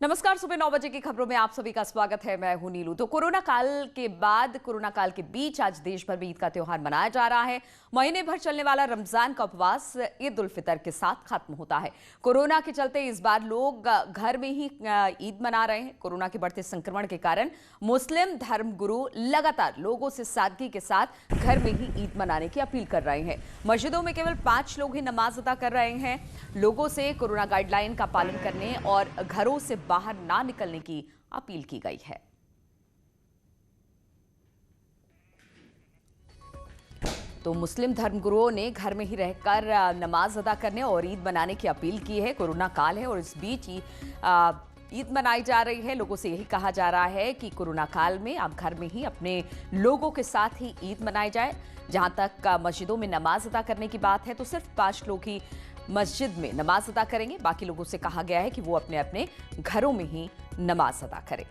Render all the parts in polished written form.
नमस्कार। सुबह 9 बजे की खबरों में आप सभी का स्वागत है। मैं हूं नीलू। तो कोरोना काल के बीच आज देश भर में ईद का त्योहार मनाया जा रहा है। महीने भर चलने वाला रमजान का उपवास ईद उल फितर के साथ खत्म होता है। कोरोना के चलते इस बार लोग घर में ही ईद मना रहे हैं। कोरोना के बढ़ते संक्रमण के कारण मुस्लिम धर्मगुरु लगातार लोगों से सादगी के साथ घर में ही ईद मनाने की अपील कर रहे हैं। मस्जिदों में केवल 5 लोग ही नमाज अदा कर रहे हैं। लोगों से कोरोना गाइडलाइन का पालन करने और घरों से बाहर ना निकलने की अपील की गई है। तो मुस्लिम धर्मगुरुओं ने घर में ही रहकर नमाज अदा करने और ईद मनाने की अपील की है। कोरोना काल है और इस बीच ईद मनाई जा रही है। लोगों से यही कहा जा रहा है कि कोरोना काल में आप घर में ही अपने लोगों के साथ ही ईद मनाई जाए। जहां तक मस्जिदों में नमाज अदा करने की बात है तो सिर्फ 5 लोग ही मस्जिद में नमाज अदा करेंगे। बाकी लोगों से कहा गया है कि वो अपने अपने घरों में ही नमाज अदा करें।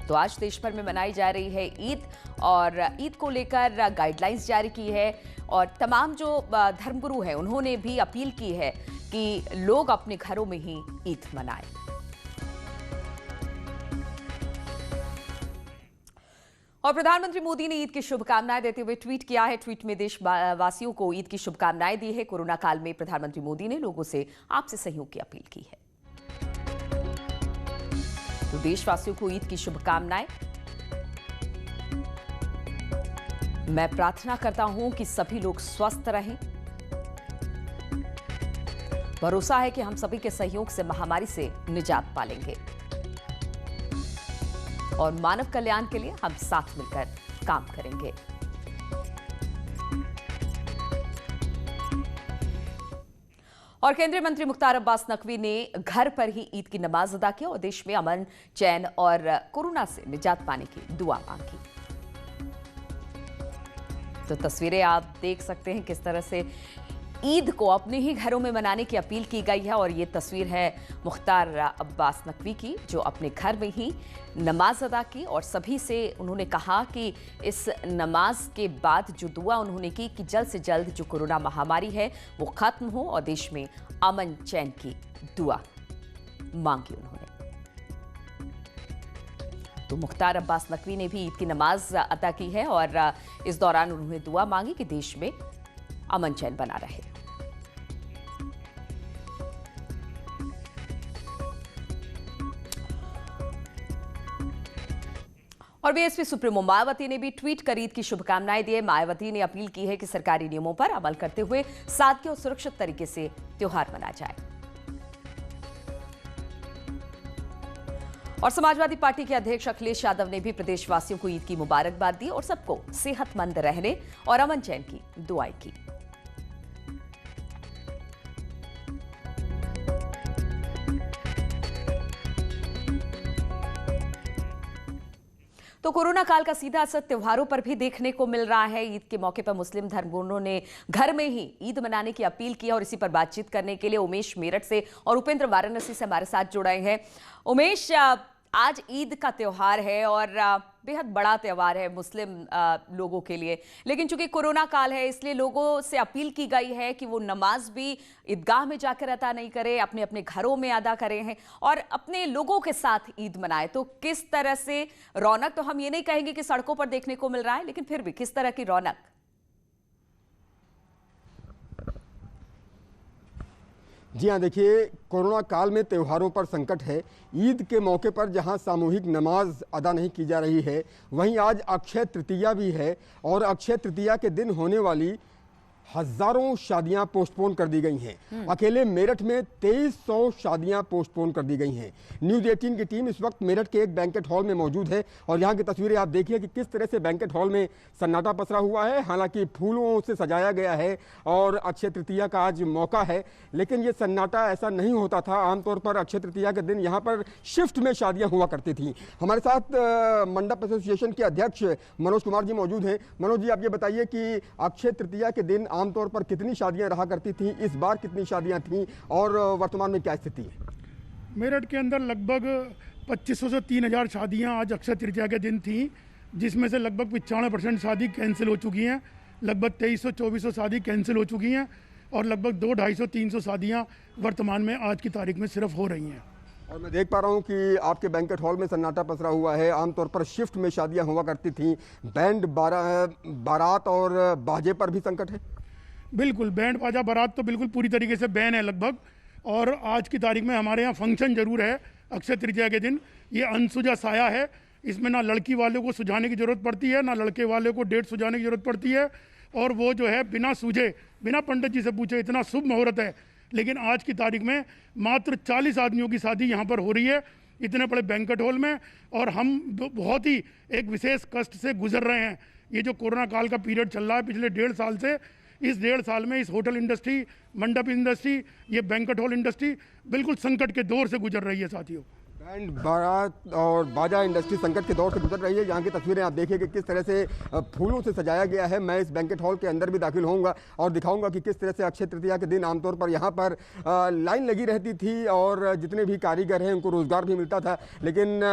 तो आज देश भर में मनाई जा रही है ईद और ईद को लेकर गाइडलाइंस जारी की है और तमाम जो धर्मगुरु हैं उन्होंने भी अपील की है कि लोग अपने घरों में ही ईद मनाएं। और प्रधानमंत्री मोदी ने ईद की शुभकामनाएं देते हुए ट्वीट किया है। ट्वीट में देशवासियों को ईद की शुभकामनाएं दी है। कोरोना काल में प्रधानमंत्री मोदी ने लोगों से आपसी सहयोग की अपील की है। तो देशवासियों को ईद की शुभकामनाएं। मैं प्रार्थना करता हूं कि सभी लोग स्वस्थ रहें। भरोसा है कि हम सभी के सहयोग से महामारी से निजात पालेंगे और मानव कल्याण के लिए हम साथ मिलकर काम करेंगे। और केंद्रीय मंत्री मुख्तार अब्बास नकवी ने घर पर ही ईद की नमाज अदा की और देश में अमन, चैन और कोरोना से निजात पाने की दुआ मांगी। तो तस्वीरें आप देख सकते हैं किस तरह से ईद को अपने ही घरों में मनाने की अपील की गई है। और ये तस्वीर है मुख्तार अब्बास नकवी की जो अपने घर में ही नमाज अदा की और सभी से उन्होंने कहा कि इस नमाज के बाद जो दुआ उन्होंने की कि जल्द से जल्द जो कोरोना महामारी है वो खत्म हो और देश में अमन चैन की दुआ मांगी उन्होंने। तो मुख्तार अब्बास नकवी ने भी ईद की नमाज अदा की है और इस दौरान उन्होंने दुआ मांगी कि देश में अमन चैन बना रहे। और बीएसपी सुप्रीमो मायावती ने भी ट्वीट कर ईद की शुभकामनाएं दी है। मायावती ने अपील की है कि सरकारी नियमों पर अमल करते हुए सादगी और सुरक्षित तरीके से त्योहार मनाया जाए। और समाजवादी पार्टी के अध्यक्ष अखिलेश यादव ने भी प्रदेशवासियों को ईद की मुबारकबाद दी और सबको सेहतमंद रहने और अमन चैन की दुआएं की। तो कोरोना काल का सीधा असर त्योहारों पर भी देखने को मिल रहा है। ईद के मौके पर मुस्लिम धर्मगुरुओं ने घर में ही ईद मनाने की अपील की और इसी पर बातचीत करने के लिए उमेश मेरठ से और उपेंद्र वाराणसी से हमारे साथ जुड़े हैं। उमेश, आज ईद का त्योहार है और बेहद बड़ा त्योहार है मुस्लिम लोगों के लिए, लेकिन चूंकि कोरोना काल है इसलिए लोगों से अपील की गई है कि वो नमाज भी ईदगाह में जाकर अदा नहीं करें, अपने अपने घरों में अदा करें हैं और अपने लोगों के साथ ईद मनाएं। तो किस तरह से रौनक, तो हम ये नहीं कहेंगे कि सड़कों पर देखने को मिल रहा है, लेकिन फिर भी किस तरह की रौनक? जी हाँ, देखिए, कोरोना काल में त्योहारों पर संकट है। ईद के मौके पर जहां सामूहिक नमाज अदा नहीं की जा रही है, वहीं आज अक्षय तृतीया भी है और अक्षय तृतीया के दिन होने वाली हजारों शादियां पोस्टपोन कर दी गई हैं। अकेले मेरठ में 2300 शादियां पोस्टपोन कर दी गई हैं। न्यूज़ 18 की टीम इस वक्त मेरठ के एक बैंकेट हॉल में मौजूद है और यहां की तस्वीरें आप देखिए कि किस तरह से बैंकेट हॉल में सन्नाटा पसरा हुआ है। हालांकि फूलों से सजाया गया है और अक्षय तृतीया का आज मौका है, लेकिन ये सन्नाटा ऐसा नहीं होता था। आमतौर पर अक्षय तृतीया के दिन यहाँ पर शिफ्ट में शादियाँ हुआ करती थी। हमारे साथ मंडप एसोसिएशन के अध्यक्ष मनोज कुमार जी मौजूद हैं। मनोज जी, आप ये बताइए कि अक्षय तृतीया के दिन आमतौर पर कितनी शादियां रहा करती थीं, इस बार कितनी शादियां थीं और वर्तमान में क्या स्थिति है? मेरठ के अंदर लगभग 2500 से 3000 शादियां आज अक्षय तृतीया के दिन थीं, जिसमें से लगभग 95% शादी कैंसिल हो चुकी हैं। लगभग 2300-2400 शादी कैंसिल हो चुकी हैं और लगभग 200-250-300 शादियां वर्तमान में आज की तारीख में सिर्फ हो रही हैं। और मैं देख पा रहा हूँ कि आपके बैंकेट हॉल में सन्नाटा पसरा हुआ है। आमतौर पर शिफ्ट में शादियां हुआ करती थीं, बैंड बारात और बाजे पर भी संकट है। बिल्कुल, बैंड बाजा बारात तो बिल्कुल पूरी तरीके से बैन है लगभग। और आज की तारीख में हमारे यहाँ फंक्शन जरूर है अक्षय तृतीया के दिन। ये अनसुझा साया है, इसमें ना लड़की वाले को सुझाने की ज़रूरत पड़ती है, ना लड़के वाले को डेट सुझाने की ज़रूरत पड़ती है। और वो जो है बिना सूझे, बिना पंडित जी से पूछे, इतना शुभ मुहूर्त है। लेकिन आज की तारीख में मात्र 40 आदमियों की शादी यहाँ पर हो रही है, इतने बड़े बैंकेट हॉल में। और हम बहुत ही एक विशेष कष्ट से गुजर रहे हैं। ये जो कोरोना काल का पीरियड चल रहा है पिछले 1.5 साल से, इस 1.5 साल में इस होटल इंडस्ट्री, मंडप इंडस्ट्री, ये बैंकेट हॉल इंडस्ट्री बिल्कुल संकट के दौर से गुजर रही है साथियों। बैंड बारात और बाजा इंडस्ट्री संकट के दौर से गुजर रही है। यहाँ की तस्वीरें आप देखिए कि किस तरह से फूलों से सजाया गया है। मैं इस बैंकेट हॉल के अंदर भी दाखिल होऊंगा और दिखाऊंगा कि किस तरह से अक्षय तृतीया के दिन आमतौर पर यहाँ पर लाइन लगी रहती थी और जितने भी कारीगर हैं उनको रोजगार भी मिलता था। लेकिन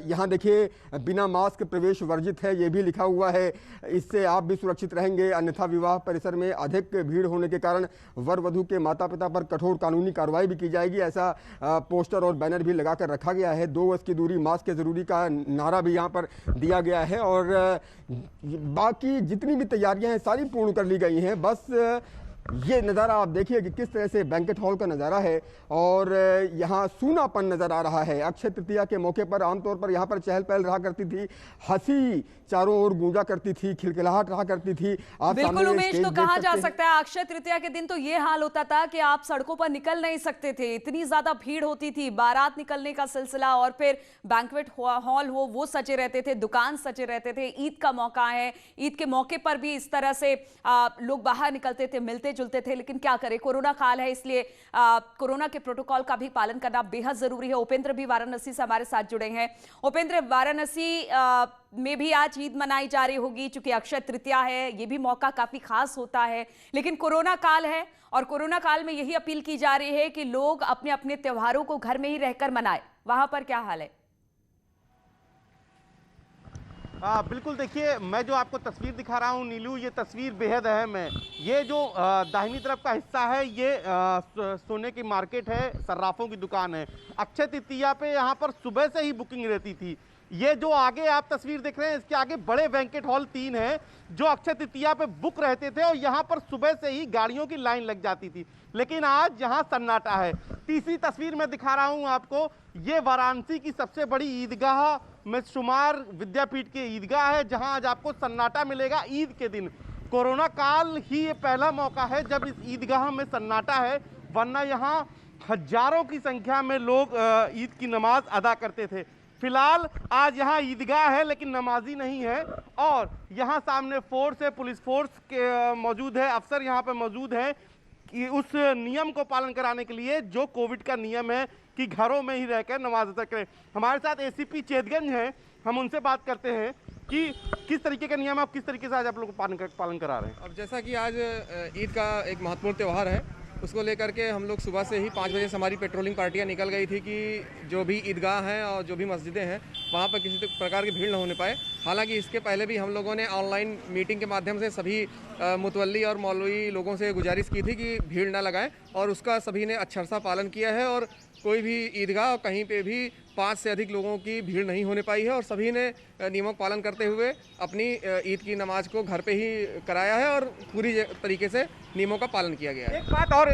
यहाँ देखिए बिना मास्क प्रवेश वर्जित है, ये भी लिखा हुआ है। इससे आप भी सुरक्षित रहेंगे, अन्यथा विवाह परिसर में अधिक भीड़ होने के कारण वर वधू के माता पिता पर कठोर कानूनी कार्रवाई भी की जाएगी। ऐसा पोस्टर और बैनर भी लगाकर रखा गया है। 2 गज की दूरी, मास्क के जरूरी का नारा भी यहाँ पर दिया गया है। और बाकी जितनी भी तैयारियां हैं सारी पूर्ण कर ली गई हैं। बस ये नज़ारा आप देखिए कि किस तरह से बैंकेट हॉल का नज़ारा है और यहाँ सूनापन नज़र आ रहा है। अक्षय तृतीया के मौके पर आमतौर पर यहाँ पर चहल पहल रहा करती थी, हंसी चारों ओर गूंजा करती थी, खिलखिलाहट रहा करती थी। आप बिल्कुल उमेश, तो कहा जा सकता है अक्षय तृतीया के दिन तो ये हाल होता था कि आप सड़कों पर निकल नहीं सकते थे, इतनी ज्यादा भीड़ होती थी। बारात निकलने का सिलसिला और फिर बैंक्वेट हॉल हो वो सजे रहते थे, दुकान सजे रहते थे। ईद का मौका है, ईद के मौके पर भी इस तरह से लोग बाहर निकलते थे, मिलते जुलते थे। लेकिन क्या करें, कोरोना काल है, इसलिए कोरोना के प्रोटोकॉल का भी पालन करना बेहद जरूरी है। उपेंद्र भी वाराणसी से हमारे साथ जुड़े हैं। उपेंद्र, वाराणसी में भी आज ईद मनाई जा रही होगी, चूंकि अक्षय तृतीया है, ये भी मौका काफी खास होता है। लेकिन कोरोना काल है और कोरोना काल में यही अपील की जा रही है कि लोग अपने अपने त्योहारों को घर में ही रहकर मनाएं। वहां पर क्या हाल है? बिल्कुल, देखिए मैं जो आपको तस्वीर दिखा रहा हूँ नीलू, ये तस्वीर बेहद अहम है। ये जो दाहिनी तरफ का हिस्सा है ये सोने की मार्केट है, सर्राफों की दुकान है। अक्षय तृतीया पे यहाँ पर सुबह से ही बुकिंग रहती थी। ये जो आगे आप तस्वीर देख रहे हैं इसके आगे बड़े बैंकेट हॉल 3 हैं जो अक्षय तृतीया पे बुक रहते थे और यहाँ पर सुबह से ही गाड़ियों की लाइन लग जाती थी। लेकिन आज यहाँ सन्नाटा है। तीसरी तस्वीर मैं दिखा रहा हूँ आपको, ये वाराणसी की सबसे बड़ी ईदगाह में शुमार विद्यापीठ की ईदगाह है, जहाँ आज आपको सन्नाटा मिलेगा ईद के दिन। कोरोना काल ही ये पहला मौका है जब इस ईदगाह में सन्नाटा है, वरना यहाँ हजारों की संख्या में लोग ईद की नमाज अदा करते थे। फिलहाल आज यहाँ ईदगाह है लेकिन नमाजी नहीं है और यहाँ सामने फोर्स है, पुलिस फोर्स के मौजूद है, अफसर यहाँ पे मौजूद है कि उस नियम को पालन कराने के लिए जो कोविड का नियम है कि घरों में ही रहकर नमाज अदा करें। हमारे साथ एसीपी चेतगंज हैं, हम उनसे बात करते हैं कि किस तरीके का नियम है, किस तरीके से आज आप लोग पालन करा रहे हैं। अब जैसा कि आज ईद का एक महत्वपूर्ण त्यौहार है, उसको लेकर के हम लोग सुबह से ही 5 बजे से हमारी पेट्रोलिंग पार्टियां निकल गई थी कि जो भी ईदगाह हैं और जो भी मस्जिदें हैं वहाँ पर किसी प्रकार की भीड़ न होने पाए। हालांकि इसके पहले भी हम लोगों ने ऑनलाइन मीटिंग के माध्यम से सभी मुतवल्ली और मौलवी लोगों से गुजारिश की थी कि भीड़ न लगाएं और उसका सभी ने अच्छा सा पालन किया है और कोई भी ईदगाह और कहीं पे भी 5 से अधिक लोगों की भीड़ नहीं होने पाई है और सभी ने नियमों का पालन करते हुए अपनी ईद की नमाज को घर पे ही कराया है और पूरी तरीके से नियमों का पालन किया गया है। एक बात और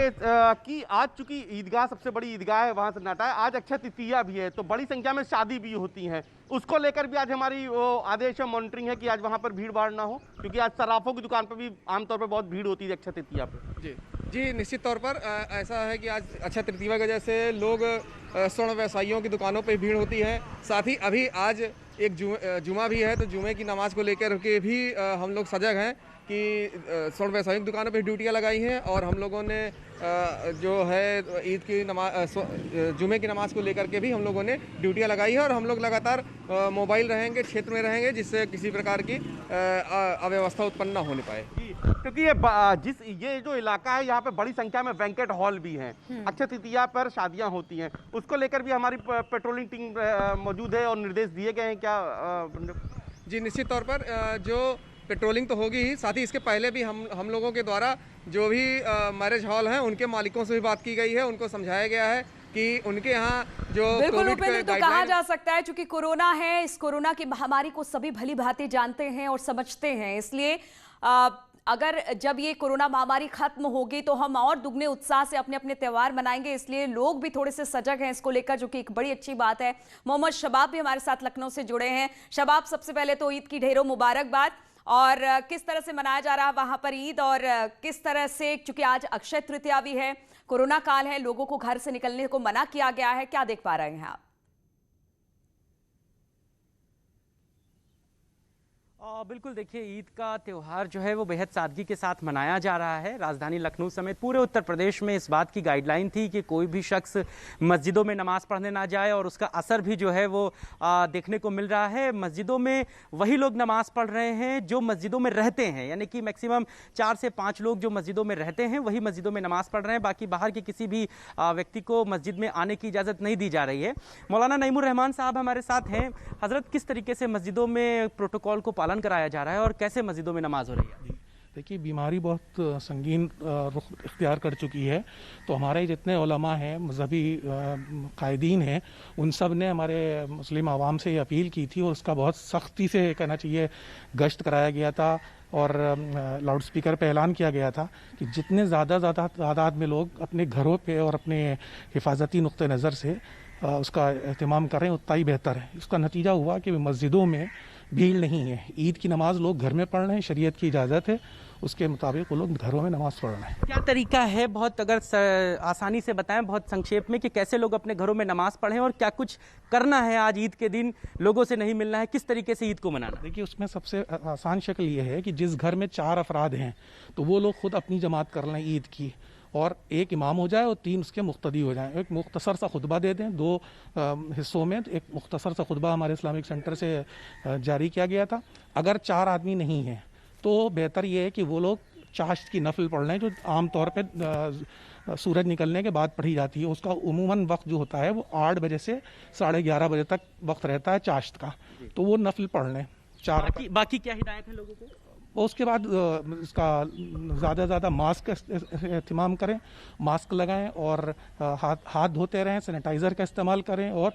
कि आज चूंकि ईदगाह सबसे बड़ी ईदगाह है, वहाँ सन्नाटा है, आज अक्षय तृतीया भी है तो बड़ी संख्या में शादी भी होती हैं, उसको लेकर भी आज हमारी आदेश है, मॉनिटरिंग है कि आज वहाँ पर भीड़ भाड़ ना हो, क्योंकि आज सराफों की दुकान पर भी आमतौर पर बहुत भीड़ होती है अक्षय तृतीया पर। जी निश्चित तौर पर ऐसा है कि आज अक्षय तृतीया की वजह से लोग स्वर्ण व्यवसायियों की दुकानों पर भीड़ होती है। साथ ही अभी आज एक जुमा भी है तो जुमे की नमाज को लेकर के भी हम लोग सजग हैं कि स्वर्ण व्यवसायिक दुकानों पर ड्यूटियाँ लगाई हैं और हम लोगों ने जो है ईद की नमाज जुमे की नमाज को लेकर के भी हम लोगों ने ड्यूटियाँ लगाई है और हम लोग लगातार मोबाइल रहेंगे, क्षेत्र में रहेंगे जिससे किसी प्रकार की अव्यवस्था उत्पन्न ना होने पाए। क्योंकि ये जो इलाका है यहाँ पे बड़ी संख्या में बैंकेट हॉल भी हैं, अक्षय तृतीया पर शादियाँ होती हैं, उसको लेकर भी हमारी पेट्रोलिंग टीम मौजूद है और निर्देश दिए गए हैं क्या? जी निश्चित तौर पर जो पेट्रोलिंग तो होगी ही, साथ ही इसके पहले भी हम लोगों के द्वारा जो भी मैरिज हॉल हैं उनके मालिकों से भी बात की गई है, उनको समझाया गया है कि उनके यहाँ जो बिल्कुल कोविड उपेंद्र, के तो कहा गाइडलाइन जा सकता है क्योंकि कोरोना है, इस कोरोना की महामारी को सभी भली भांति जानते हैं और समझते हैं, इसलिए अगर जब ये कोरोना महामारी खत्म होगी तो हम और दुगने उत्साह से अपने अपने त्यौहार मनाएंगे, इसलिए लोग भी थोड़े से सजग हैं इसको लेकर, जो कि एक बड़ी अच्छी बात है। मोहम्मद शबाब भी हमारे साथ लखनऊ से जुड़े हैं। शबाब, सबसे पहले तो ईद की ढेरों मुबारकबाद। और किस तरह से मनाया जा रहा है वहां पर ईद, और किस तरह से, क्योंकि आज अक्षय तृतीया भी है, कोरोना काल है, लोगों को घर से निकलने को मना किया गया है, क्या देख पा रहे हैं आप? बिल्कुल, देखिए ईद का त्यौहार जो है वो बेहद सादगी के साथ मनाया जा रहा है। राजधानी लखनऊ समेत पूरे उत्तर प्रदेश में इस बात की गाइडलाइन थी कि कोई भी शख्स मस्जिदों में नमाज पढ़ने ना जाए, और उसका असर भी जो है वो देखने को मिल रहा है। मस्जिदों में वही लोग नमाज पढ़ रहे हैं जो मस्जिदों में रहते हैं, यानी कि मैक्सिमम 4 से 5 लोग जो मस्जिदों में रहते हैं वही मस्जिदों में नमाज पढ़ रहे हैं। बाकी बाहर के किसी भी व्यक्ति को मस्जिद में आने की इजाज़त नहीं दी जा रही है। मौलाना नईमुर रहमान साहब हमारे साथ हैं। हज़रत, किस तरीके से मस्जिदों में प्रोटोकॉल को पालन कराया जा रहा है और कैसे मस्जिदों में नमाज हो रही है? देखिए, बीमारी बहुत संगीन रुख इख्तियार कर चुकी है, तो हमारे जितने उलमा हैं, मजहबी कायदीन हैं, उन सब ने हमारे मुस्लिम आवाम से ये अपील की थी और उसका बहुत सख्ती से कहना चाहिए गश्त कराया गया था और लाउड स्पीकर पे ऐलान किया गया था कि जितने ज़्यादा तादाद में लोग अपने घरों पे और अपने हिफाजती नुक्ते नज़र से उसका एहतमाम करें उतना ही बेहतर है। इसका नतीजा हुआ कि मस्जिदों में भीड़ नहीं है। ईद की नमाज लोग घर में पढ़ रहे हैं, शरीयत की इजाज़त है, उसके मुताबिक वो लोग घरों में नमाज पढ़ रहे हैं। क्या तरीका है, बहुत अगर आसानी से बताएं, बहुत संक्षेप में, कि कैसे लोग अपने घरों में नमाज पढ़ें और क्या कुछ करना है आज ईद के दिन, लोगों से नहीं मिलना है, किस तरीके से ईद को मनाना? देखिए, उसमें सबसे आसान शक्ल ये है कि जिस घर में 4 अफराद हैं तो वो लोग खुद अपनी जमात कर लें ईद की, और एक इमाम हो जाए और 3 उसके मुक्तदी हो जाएं। एक मुख्तसर सा खुतबा दे दें 2 हिस्सों में। एक मुख्तसर सा खुतबा हमारे इस्लामिक सेंटर से जारी किया गया था। अगर 4 आदमी नहीं हैं तो बेहतर ये है कि वो लोग चाश्त की नफल पढ़ लें, जो आम तौर पे सूरज निकलने के बाद पढ़ी जाती है। उसका उमूमन वक्त जो होता है वो 8 बजे से 11:30 बजे तक वक्त रहता है चाश्त का, तो वो नफल पढ़ लें 4। बाकी क्या हिदायत है लोगों को? और उसके बाद इसका ज़्यादा से ज़्यादा मास्क एहतमाम करें, मास्क लगाएं और हाथ धोते रहें, सैनिटाइज़र का इस्तेमाल करें और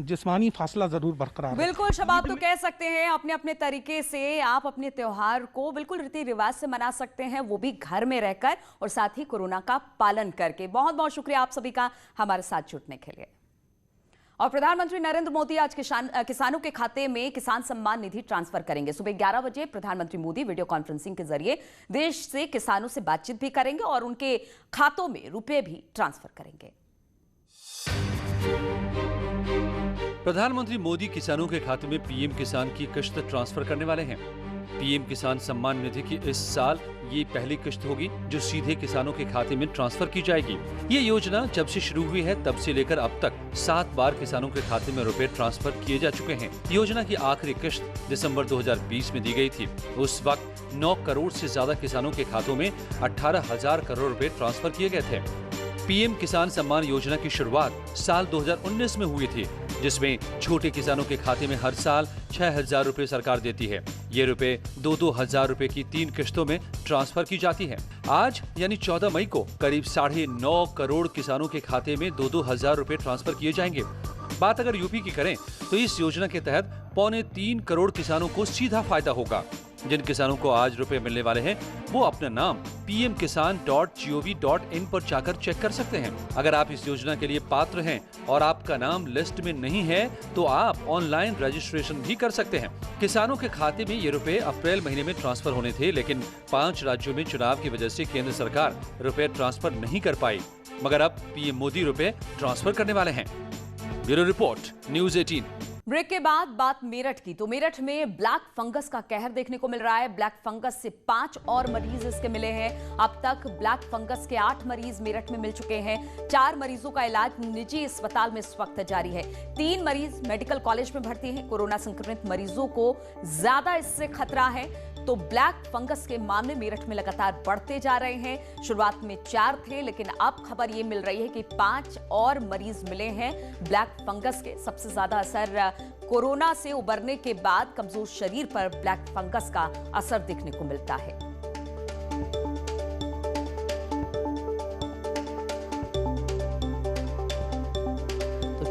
जिस्मानी फासला ज़रूर बरकरार रखें। बिल्कुल शबाब, तो कह सकते हैं अपने अपने तरीके से आप अपने त्यौहार को बिल्कुल रीति रिवाज से मना सकते हैं, वो भी घर में रहकर और साथ ही कोरोना का पालन करके। बहुत बहुत शुक्रिया आप सभी का हमारे साथ जुड़ने के लिए। और प्रधानमंत्री नरेंद्र मोदी आज किसानों के खाते में किसान सम्मान निधि ट्रांसफर करेंगे। सुबह 11 बजे प्रधानमंत्री मोदी वीडियो कॉन्फ्रेंसिंग के जरिए देश से किसानों से बातचीत भी करेंगे और उनके खातों में रुपए भी ट्रांसफर करेंगे। प्रधानमंत्री मोदी किसानों के खाते में पीएम किसान की किश्त ट्रांसफर करने वाले हैं। पीएम किसान सम्मान निधि की इस साल ये पहली किश्त होगी जो सीधे किसानों के खाते में ट्रांसफर की जाएगी। ये योजना जब से शुरू हुई है तब से लेकर अब तक 7 बार किसानों के खाते में रुपए ट्रांसफर किए जा चुके हैं। योजना की आखिरी किश्त दिसंबर 2020 में दी गई थी। उस वक्त 9 करोड़ से ज्यादा किसानों के खातों में 18,000 करोड़ रुपए ट्रांसफर किए गए थे। पीएम किसान सम्मान योजना की शुरुआत साल 2019 में हुई थी, जिसमें छोटे किसानों के खाते में हर साल 6,000 रुपए सरकार देती है। ये रुपए 2-2 हजार रुपए की 3 किश्तों में ट्रांसफर की जाती है। आज यानी 14 मई को करीब 9.5 करोड़ किसानों के खाते में 2-2 हजार रुपए ट्रांसफर किए जाएंगे। बात अगर यूपी की करें तो इस योजना के तहत 2.25 करोड़ किसानों को सीधा फायदा होगा। जिन किसानों को आज रुपए मिलने वाले हैं वो अपना नाम pmkisan.gov.in पर जाकर चेक कर सकते हैं। अगर आप इस योजना के लिए पात्र हैं और आपका नाम लिस्ट में नहीं है तो आप ऑनलाइन रजिस्ट्रेशन भी कर सकते हैं। किसानों के खाते में ये रुपए अप्रैल महीने में ट्रांसफर होने थे, लेकिन 5 राज्यों में चुनाव की वजह से केंद्र सरकार रुपए ट्रांसफर नहीं कर पाई, मगर अब पीएम मोदी रुपए ट्रांसफर करने वाले हैं। Bureau report, news 18। ब्रेक के बाद बात मेरठ की, तो मेरठ में ब्लैक फंगस का कहर देखने को मिल रहा है। ब्लैक फंगस से 5 और मरीज इसके मिले हैं। अब तक ब्लैक फंगस के 8 मरीज मेरठ में मिल चुके हैं। 4 मरीजों का इलाज निजी अस्पताल में इस वक्त जारी है। 3 मरीज मेडिकल कॉलेज में भर्ती हैं। कोरोना संक्रमित मरीजों को ज्यादा इससे खतरा है, तो ब्लैक फंगस के मामले मेरठ में लगातार बढ़ते जा रहे हैं। शुरुआत में 4 थे, लेकिन अब खबर ये मिल रही है कि 5 और मरीज मिले हैं ब्लैक फंगस के। सबसे ज्यादा असर कोरोना से उबरने के बाद कमजोर शरीर पर ब्लैक फंगस का असर देखने को मिलता है।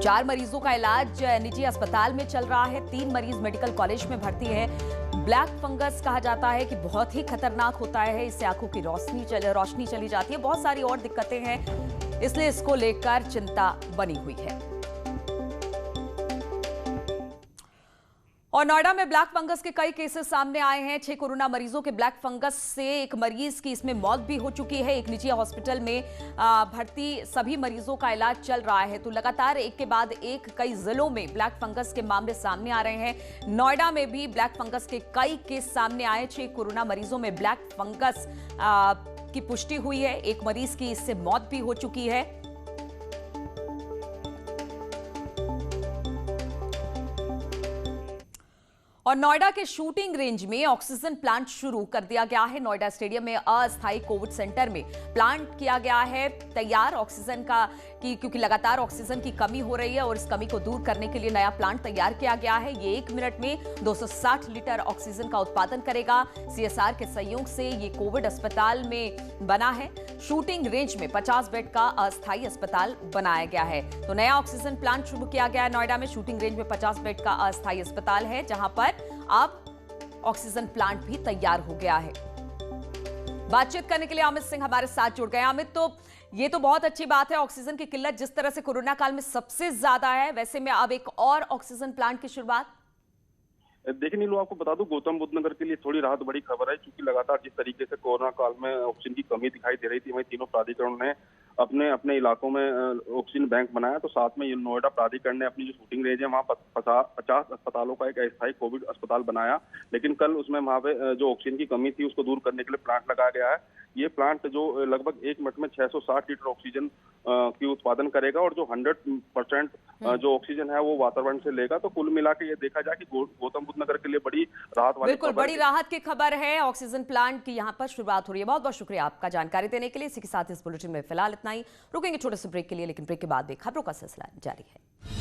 4 मरीजों का इलाज निजी अस्पताल में चल रहा है। 3 मरीज मेडिकल कॉलेज में भर्ती है। ब्लैक फंगस कहा जाता है कि बहुत ही खतरनाक होता है, इससे आंखों की रोशनी चली जाती है, बहुत सारी और दिक्कतें हैं, इसलिए इसको लेकर चिंता बनी हुई है। और नोएडा में ब्लैक फंगस के कई केसेस सामने आए हैं। 6 कोरोना मरीजों के ब्लैक फंगस से एक मरीज की इसमें मौत भी हो चुकी है। एक निजी हॉस्पिटल में भर्ती सभी मरीजों का इलाज चल रहा है। तो लगातार एक के बाद एक कई जिलों में ब्लैक फंगस के मामले सामने आ रहे हैं। नोएडा में भी ब्लैक फंगस के कई केस सामने आए। 6 कोरोना मरीजों में ब्लैक फंगस की पुष्टि हुई है। एक मरीज की इससे मौत भी हो चुकी है। और नोएडा के शूटिंग रेंज में ऑक्सीजन प्लांट शुरू कर दिया गया है। नोएडा स्टेडियम में अस्थायी कोविड सेंटर में प्लांट किया गया है तैयार ऑक्सीजन का क्योंकि लगातार ऑक्सीजन की कमी हो रही है और इस कमी को दूर करने के लिए नया प्लांट तैयार किया गया है। ये 1 मिनट में 260 लीटर ऑक्सीजन का उत्पादन करेगा। सीएसआर के सहयोग से ये कोविड अस्पताल में बना है। शूटिंग रेंज में 50 बेड का अस्थायी अस्पताल बनाया गया है। तो नया ऑक्सीजन प्लांट शुरू किया गया है नोएडा में। शूटिंग रेंज में 50 बेड का अस्थायी अस्पताल है, जहां पर अब ऑक्सीजन प्लांट भी तैयार हो गया है। बातचीत करने के लिए अमित सिंह हमारे साथ जुड़ गए। अमित, तो ये तो बहुत अच्छी बात है, ऑक्सीजन की किल्लत जिस तरह से कोरोना काल में सबसे ज्यादा है, वैसे में अब एक और ऑक्सीजन प्लांट की शुरुआत। देखिए नीलू, आपको बता दूं गौतम बुद्ध नगर के लिए थोड़ी राहत बड़ी खबर है, क्योंकि लगातार जिस तरीके से कोरोना काल में ऑक्सीजन की कमी दिखाई दे रही थी, वहीं तीनों प्राधिकरणों ने अपने अपने इलाकों में ऑक्सीजन बैंक बनाया। तो साथ में नोएडा प्राधिकरण ने अपनी जो शूटिंग रेंज है वहाँ 50 अस्पतालों का एक अस्थायी कोविड अस्पताल बनाया। लेकिन कल उसमें वहाँ पे जो ऑक्सीजन की कमी थी उसको दूर करने के लिए प्लांट लगाया गया है। ये प्लांट जो लगभग 1 मिनट में 660 लीटर ऑक्सीजन की उत्पादन करेगा और जो 100% जो ऑक्सीजन है वो वातावरण से लेगा। तो कुल मिला के ये देखा जाए कि गौतम बुद्ध नगर के लिए बड़ी राहत वाली बिल्कुल बड़ी राहत की खबर है। ऑक्सीजन प्लांट की यहाँ पर शुरुआत हो रही है। बहुत बहुत शुक्रिया आपका जानकारी देने के लिए। इसी के साथ इस बुलेटिन में फिलहाल इतना ही। रुकेंगे छोटे से ब्रेक के लिए, लेकिन ब्रेक के बाद भी खबरों का सिलसिला जारी है।